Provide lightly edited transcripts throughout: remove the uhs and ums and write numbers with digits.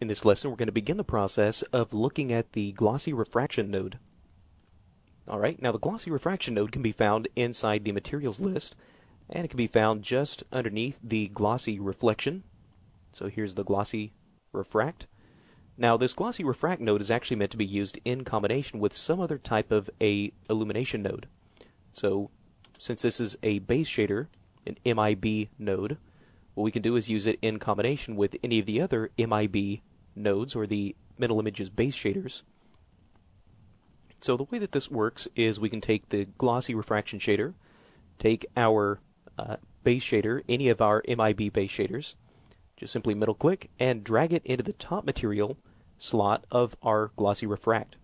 In this lesson, we're going to begin the process of looking at the glossy refraction node. Alright, now the glossy refraction node can be found inside the materials list, and it can be found just underneath the glossy reflection. So here's the glossy refract. Now this glossy refract node is actually meant to be used in combination with some other type of a illumination node. So since this is a base shader, an MIB node, what we can do is use it in combination with any of the other MIB nodes, or the middle images base shaders. So the way that this works is we can take the glossy refraction shader, take our base shader, any of our MIB base shaders, just simply middle click and drag it into the top material slot of our glossy refract.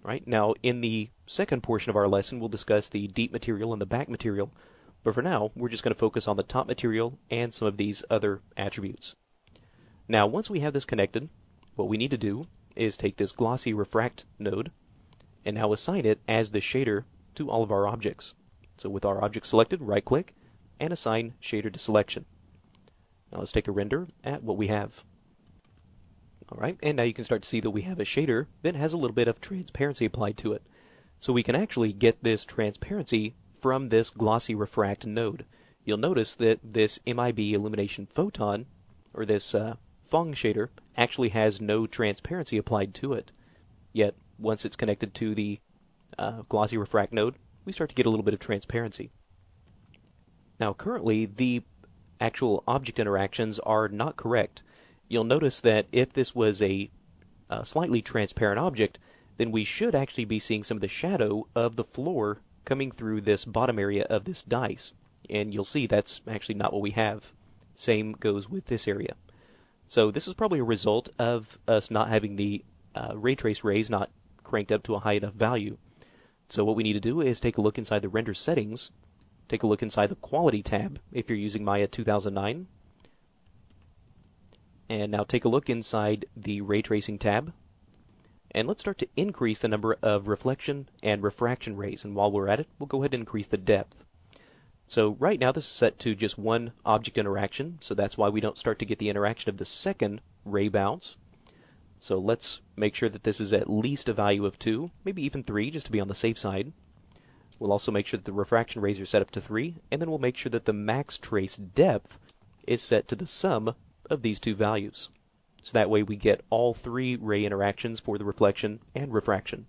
Right now, in the second portion of our lesson, we'll discuss the deep material and the back material, but for now, we're just going to focus on the top material and some of these other attributes. Now, once we have this connected, what we need to do is take this glossy refract node and now assign it as the shader to all of our objects. So with our object selected, right click and assign shader to selection. Now let's take a render at what we have. Alright, and now you can start to see that we have a shader that has a little bit of transparency applied to it. So we can actually get this transparency from this glossy refract node. You'll notice that this MIB illumination photon, or this Fong shader, actually has no transparency applied to it. Yet, once it's connected to the glossy refract node, we start to get a little bit of transparency. Now currently, the actual object interactions are not correct. You'll notice that if this was a slightly transparent object, then we should actually be seeing some of the shadow of the floor coming through this bottom area of this dice. And you'll see that's actually not what we have. Same goes with this area. So this is probably a result of us not having the ray trace rays not cranked up to a high enough value. So what we need to do is take a look inside the render settings, take a look inside the quality tab if you're using Maya 2009, and now take a look inside the ray tracing tab, and let's start to increase the number of reflection and refraction rays. And while we're at it, we'll go ahead and increase the depth. So right now this is set to just one object interaction, so that's why we don't start to get the interaction of the second ray bounce. So let's make sure that this is at least a value of 2, maybe even 3, just to be on the safe side. We'll also make sure that the refraction rays are set up to 3, and then we'll make sure that the max trace depth is set to the sum of these two values. So that way we get all 3 ray interactions for the reflection and refraction.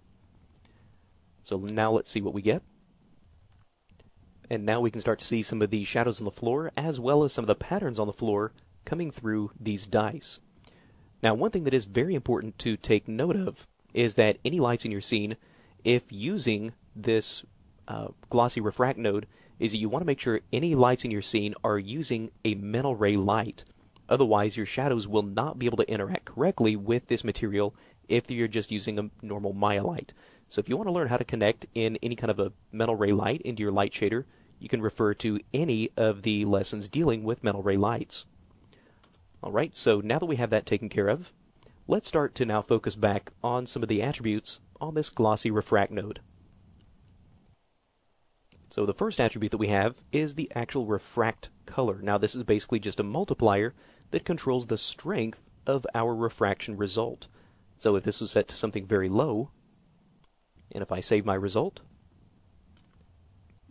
So now let's see what we get. And now we can start to see some of the shadows on the floor, as well as some of the patterns on the floor coming through these dice. Now, one thing that is very important to take note of is that any lights in your scene, if using this glossy refract node, is that you want to make sure any lights in your scene are using a mental ray light. Otherwise, your shadows will not be able to interact correctly with this material if you're just using a normal Maya light. So if you want to learn how to connect in any kind of a mental ray light into your light shader, you can refer to any of the lessons dealing with mental ray lights. Alright, so now that we have that taken care of, let's start to now focus back on some of the attributes on this glossy refract node. So the first attribute that we have is the actual refract color. Now this is basically just a multiplier that controls the strength of our refraction result. So if this was set to something very low, and if I save my result,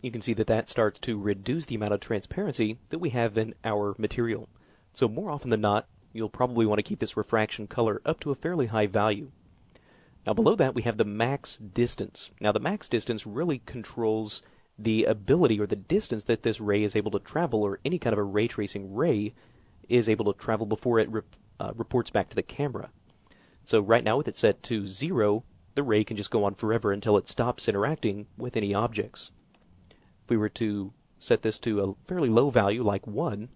you can see that that starts to reduce the amount of transparency that we have in our material. So more often than not, you'll probably want to keep this refraction color up to a fairly high value. Now below that we have the max distance. Now the max distance really controls the ability or the distance that this ray is able to travel, or any kind of a ray tracing ray is able to travel before it reports back to the camera. So right now with it set to 0, the ray can just go on forever until it stops interacting with any objects. If we were to set this to a fairly low value like 1,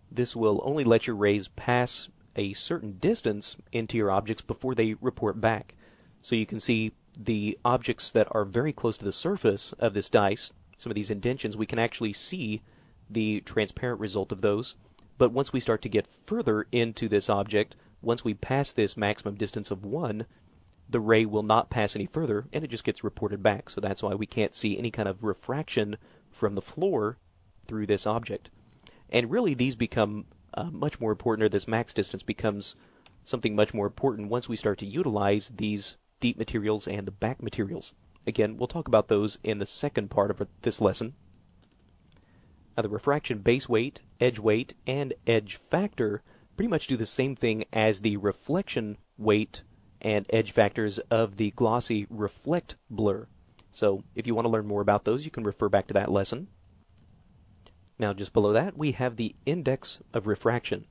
this will only let your rays pass a certain distance into your objects before they report back. So you can see the objects that are very close to the surface of this dice, some of these indentions, we can actually see the transparent result of those. But once we start to get further into this object, once we pass this maximum distance of 1, the ray will not pass any further, and it just gets reported back. So that's why we can't see any kind of refraction from the floor through this object. And really, these become much more important, or this max distance becomes something much more important once we start to utilize these deep materials and the back materials. Again, we'll talk about those in the second part of this lesson. Now, the refraction base weight, and edge factor pretty much do the same thing as the reflection weight and edge factors of the glossy reflect blur. So if you want to learn more about those, you can refer back to that lesson. Now, just below that, we have the index of refraction.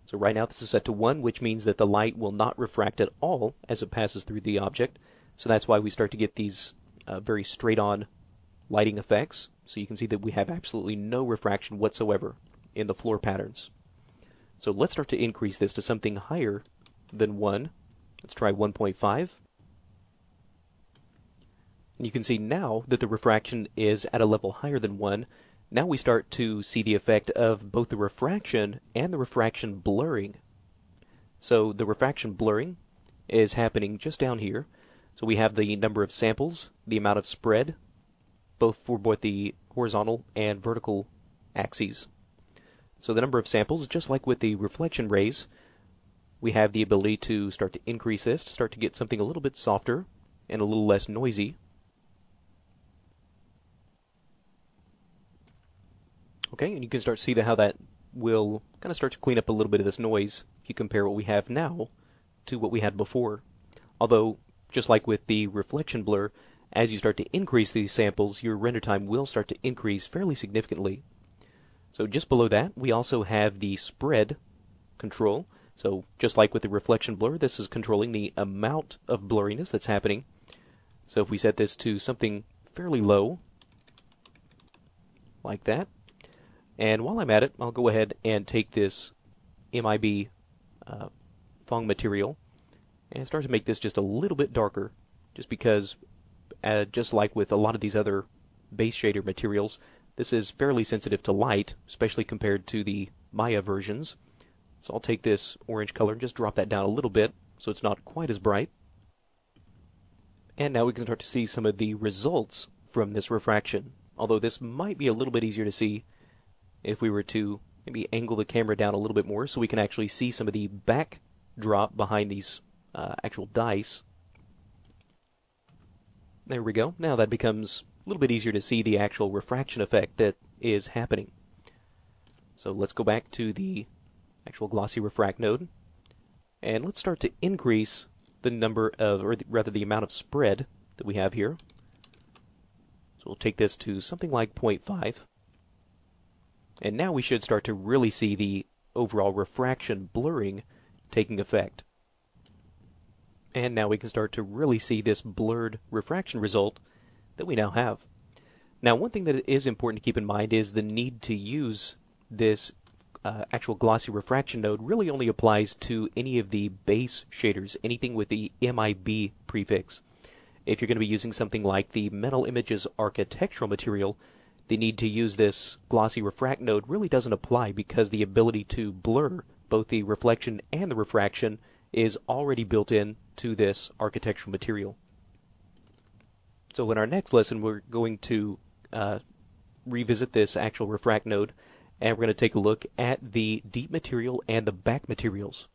So right now this is set to 1, which means that the light will not refract at all as it passes through the object. So that's why we start to get these very straight-on lighting effects. So you can see that we have absolutely no refraction whatsoever in the floor patterns. So let's start to increase this to something higher than 1. Let's try 1.5. And you can see now that the refraction is at a level higher than 1. Now we start to see the effect of both the refraction and the refraction blurring. So the refraction blurring is happening just down here. So we have the number of samples, the amount of spread, both for both the horizontal and vertical axes. So the number of samples, just like with the reflection rays, we have the ability to start to increase this, to start to get something a little bit softer and a little less noisy. Okay, and you can start to see how that will kind of start to clean up a little bit of this noise if you compare what we have now to what we had before. Although, just like with the reflection blur, as you start to increase these samples, your render time will start to increase fairly significantly. So just below that, we also have the spread control. So just like with the reflection blur, this is controlling the amount of blurriness that's happening. So if we set this to something fairly low, like that, and while I'm at it, I'll go ahead and take this MIB Fong material and start to make this just a little bit darker, just because, just like with a lot of these other base shader materials, this is fairly sensitive to light, especially compared to the Maya versions. So I'll take this orange color and just drop that down a little bit so it's not quite as bright. And now we can start to see some of the results from this refraction, although this might be a little bit easier to see if we were to maybe angle the camera down a little bit more so we can actually see some of the backdrop behind these actual dice. There we go. Now that becomes a little bit easier to see the actual refraction effect that is happening. So let's go back to the actual glossy refract node, and let's start to increase the number of, or rather the amount of spread that we have here. So we'll take this to something like 0.5. And now we should start to really see the overall refraction blurring taking effect. And now we can start to really see this blurred refraction result that we now have. Now, one thing that is important to keep in mind is the need to use this actual glossy refraction node really only applies to any of the base shaders, anything with the MIB prefix. If you're going to be using something like the Metal Images architectural material, the need to use this glossy refract node really doesn't apply because the ability to blur both the reflection and the refraction is already built in to this architectural material. So in our next lesson, we're going to revisit this actual refract node, and we're going to take a look at the deep material and the back materials.